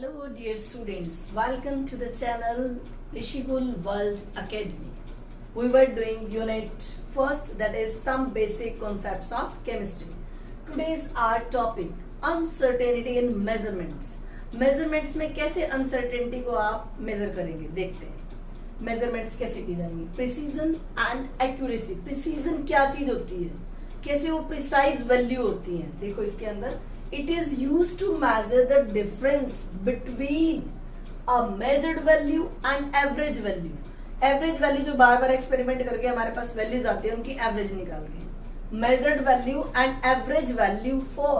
Hello dear students, welcome to the channel Rishikul World Academy. We were doing unit first, that is some basic concepts of chemistry. Today's our topic uncertainty in measurements. Measurements में कैसे uncertainty को आप measure करेंगे देखते हैं. Measurements कैसे की जाएंगी? Precision and accuracy. Precision क्या चीज होती है? कैसे वो precise value होती है? देखो इसके अंदर it is used to measure the difference between a measured value and average value. Average value जो बार बार एक्सपेरिमेंट करके हमारे पास वैल्यूज आती है उनकी एवरेज निकाल के. Measured value and average value for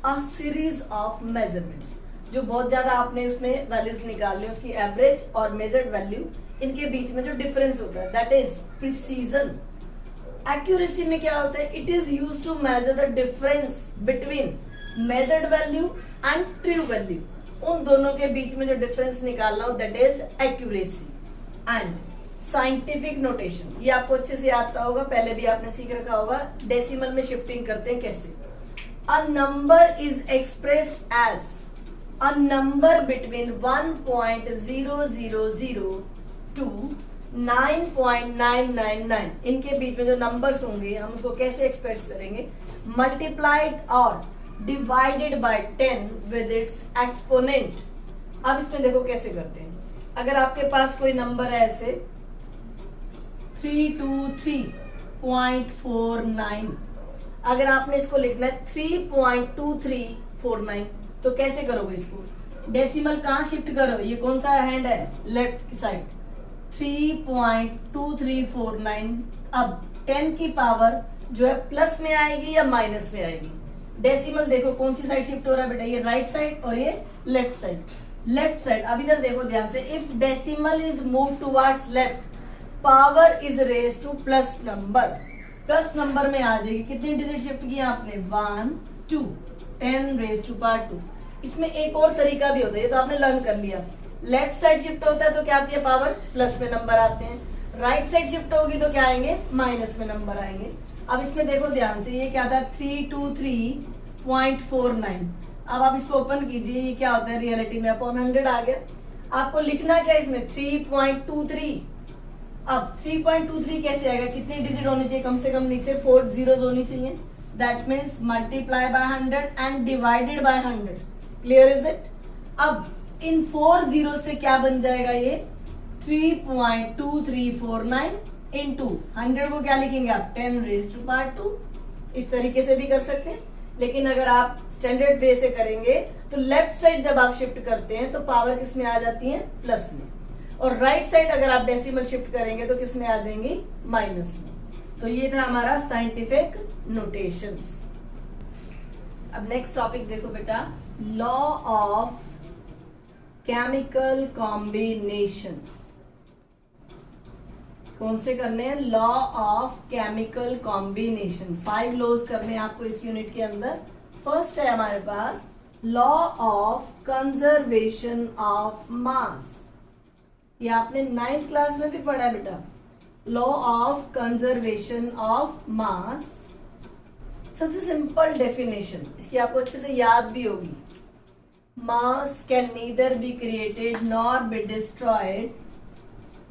a series of measurements. जो बहुत ज्यादा आपने उसमें वैल्यूज निकाल ली उसकी एवरेज और मेजर्ड वैल्यू इनके बीच में जो डिफरेंस होता है दैट इज प्रिसीजन. एक्यूरेसी में क्या होता है? It is used to measure the difference between measured value and true value. उन दोनों के बीच में जो डिफरेंस निकालना हो that is accuracy. And scientific notation, ये आपको अच्छे से याद होगा, पहले भी आपने सीख रखा होगा. डेसिमल में शिफ्टिंग करते हैं कैसे. A number is expressed as a number between 1.000 to 9.999. इनके बीच में जो नंबर्स होंगे हम उसको कैसे एक्सप्रेस करेंगे? मल्टीप्लाइड और divided by 10 with its exponent. अब इसमें देखो कैसे करते हैं. अगर आपके पास कोई नंबर है ऐसे 323.49, अगर आपने इसको लिखना है 3.2349 तो कैसे करोगे इसको? डेसिमल कहां शिफ्ट करो? ये कौन सा हैंड है? Left side. 3.2349. अब 10 की पावर जो है प्लस में आएगी या माइनस में आएगी? डेसिमल देखो कौन सी साइड शिफ्ट हो रहा है बेटा? ये राइट साइड और ये लेफ्ट साइड. Left side. अब इधर देखो ध्यान से. If decimal is move towards left power is raise to plus number. Plus number में आ जाएगी. कितनी डिजिट शिफ्ट किया आपने? 1 2 10 रेज टू पावर 2. इसमें एक और तरीका भी होता है, ये तो आपने लर्न कर लिया. लेफ्ट साइड शिफ्ट होता है तो क्या आती है? पावर प्लस में नंबर आते हैं. राइट साइड शिफ्ट होगी तो क्या आएंगे? माइनस में नंबर आएंगे. अब इसमें देखो ध्यान से. ये क्या था? 323.49. अब आप इसको ओपन कीजिए. ये क्या होता है रियलिटी में? अपॉन 100 आ गया. आपको लिखना क्या है इसमें? 3.23. अब 3.23 कैसे आएगा? कितनी डिजिट होनी चाहिए? कम से कम नीचे 4 जीरोस होनी चाहिए. That means multiply by 100 and divided by 100. Clear is it? अब इन 4 जीरो से क्या बन जाएगा? ये 3.2349 इंटू 100 को क्या लिखेंगे आप? 10 रेज टू पावर 2. इस तरीके से भी कर सकते हैं. लेकिन अगर आप स्टैंडर्ड वे से करेंगे तो लेफ्ट साइड जब आप शिफ्ट करते हैं तो पावर किस में आ जाती है? प्लस में. और राइट साइड अगर आप डेसिमल शिफ्ट करेंगे तो किस में आ जाएंगी? माइनस में. तो ये था हमारा साइंटिफिक नोटेशंस. अब नेक्स्ट टॉपिक देखो बेटा. Law of chemical combination. कौन से करने हैं? Law of chemical combination. 5 laws करने हैं आपको इस यूनिट के अंदर. फर्स्ट है हमारे पास law of conservation of mass. ये आपने 9th क्लास में भी पढ़ा है बेटा. Law of conservation of mass. सबसे सिंपल डेफिनेशन इसकी आपको अच्छे से याद भी होगी. मास can neither be created nor be destroyed.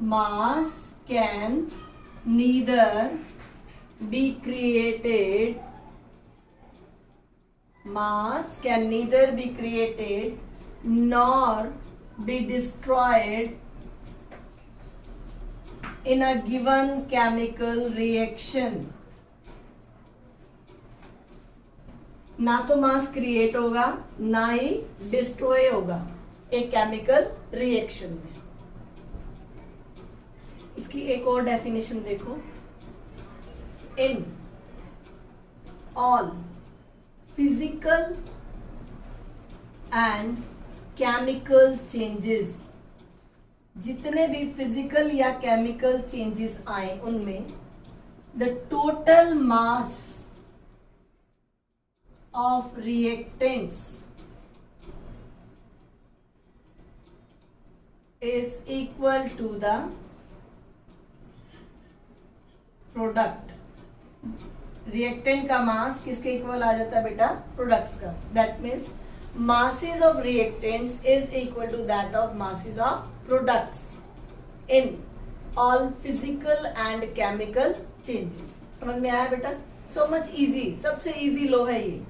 Mass can neither be created. Mass can neither be created nor be destroyed in a given chemical reaction. ना तो मास क्रिएट होगा ना ही डिस्ट्रॉय होगा एक केमिकल रिएक्शन में. इसकी एक और डेफिनेशन देखो. In all physical and chemical changes, जितने भी फिजिकल या केमिकल चेंजेस आए उनमें the total mass of reactants is equal to the product. Reactant का मास किसके इक्वल आ जाता है बेटा? प्रोडक्ट्स का. That means masses of reactants is equal to that of masses of products in all physical and chemical changes. समझ में आया बेटा? So much easy, सबसे easy लॉ है ये.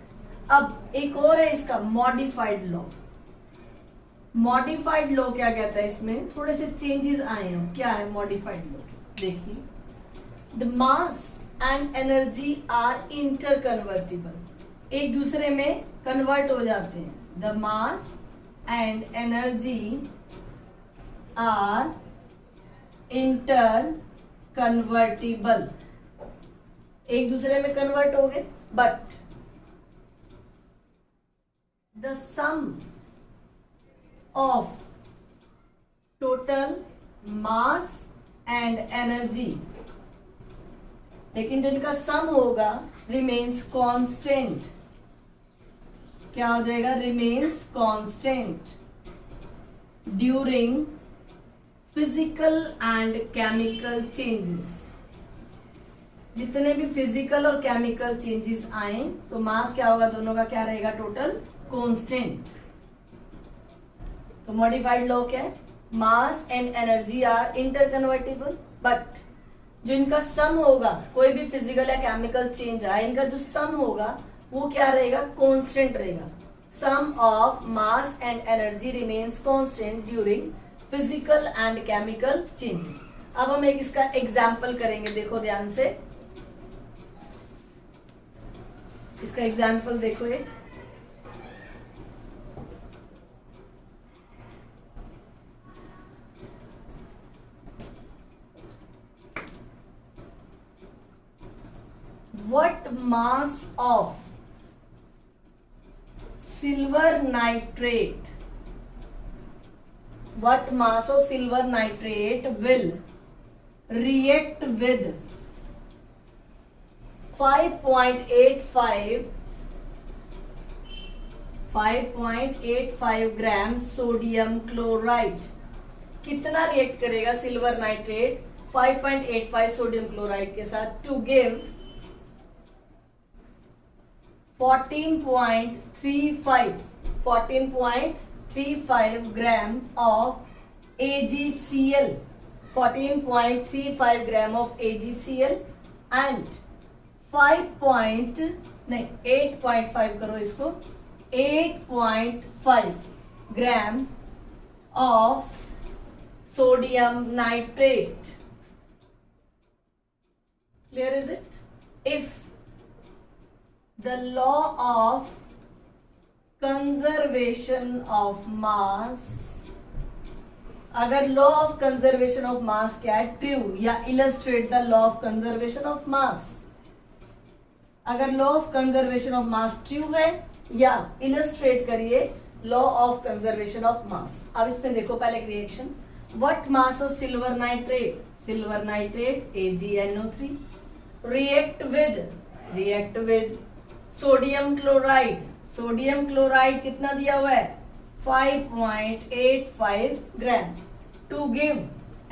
अब एक और है इसका मॉडिफाइड लॉ. मॉडिफाइड लॉ क्या कहता है? इसमें थोड़े से चेंजेस आए हैं. क्या है मॉडिफाइड लॉ? देखिए, the mass and energy are interconvertible. एक दूसरे में कन्वर्ट हो जाते हैं. The mass and energy are interconvertible. एक दूसरे में कन्वर्ट हो गए, but the sum of total mass and energy, लेकिन जिनका सम होगा रिमेन्स कांस्टेंट. क्या हो जाएगा? Remains constant during physical and chemical changes. जितने भी फिजिकल और केमिकल चेंजेस आए तो मास क्या होगा? दोनों का क्या रहेगा? Total constant. तो मॉडिफाइड लॉ क्या है? Mass and energy are interconvertible, but जो इनका सम होगा, कोई भी फिजिकल या केमिकल चेंज आए, इनका जो सम होगा वो क्या रहेगा? कांस्टेंट रहेगा. Sum of mass and energy remains constant during physical and chemical changes. अब हम एक इसका एग्जाम्पल करेंगे. देखो ध्यान से, इसका एग्जाम्पल देखो. एक what mass of silver nitrate, what mass of silver nitrate will react with 5.85 gram sodium chloride. कितना रिएक्ट करेगा सिल्वर नाइट्रेट 5.85 सोडियम क्लोराइड के साथ to give 14.35 gram of AgCl, 14.35 gram of AgCl and 8.5 करो इसको, 8.5 gram of sodium nitrate. Clear is it? If the law of conservation of mass, अगर law of conservation of mass क्या है? True, या illustrate the law of conservation of mass. अगर law of conservation of mass true है, या illustrate करिए law of conservation of mass. अब इसमें देखो पहले reaction. What mass of silver nitrate? Silver nitrate AgNO3 react with sodium chloride. Sodium chloride कितना दिया हुआ है? 5.85 gram to give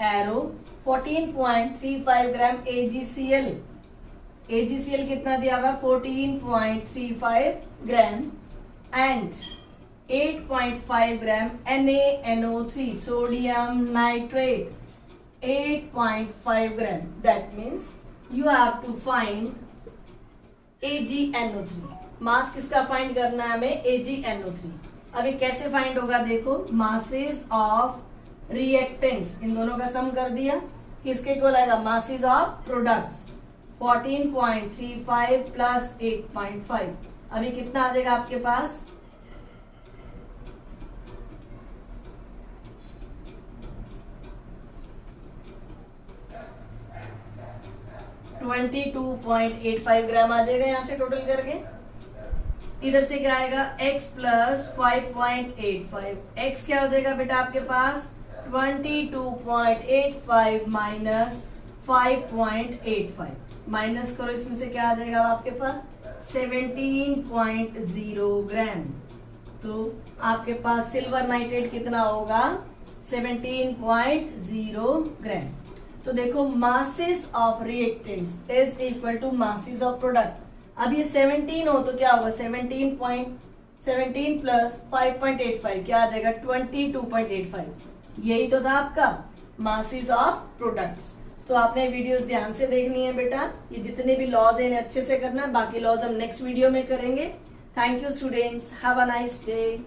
arrow 14.35 gram AgCl. AgCl कितना दिया हुआ? 14.35 gram and 8.5 gram NaNO3 sodium nitrate 8.5 gram. That means you have to find AgNO3. मास किसका find करना है हमें? AgNO3. अब ये कैसे फाइंड होगा? देखो, मासेस ऑफ रिएक्टेंट्स, इन दोनों का सम कर दिया, किसके इक्वल आएगा? Masses of products 14.35 plus 8.5. अभी कितना आ जाएगा आपके पास? 22.85 ग्राम आ जाएगा यहां से टोटल करके. इधर से क्या आएगा? x plus 5.85. x क्या हो जाएगा बेटा आपके पास? 22.85 माइनस 5.85. माइनस करो, इसमें से क्या आ जाएगा आपके पास? 17.0 ग्राम. तो आपके पास सिल्वर नाइट्रेट कितना होगा? 17.0 ग्राम. तो देखो, masses of reactants is equal to masses of product. अब ये 17 हो तो क्या होगा? 17 प्लस 5.85 क्या आ जाएगा 22.85। यही तो था आपका मासेस ऑफ प्रोडक्ट्स। तो आपने वीडियोस ध्यान से देखनी है बेटा, ये जितने भी लॉज हैं इन्हें अच्छे से करना है, बाकी लॉज हम नेक्स्ट वीडियो में करेंगे। Thank you students, have a nice day.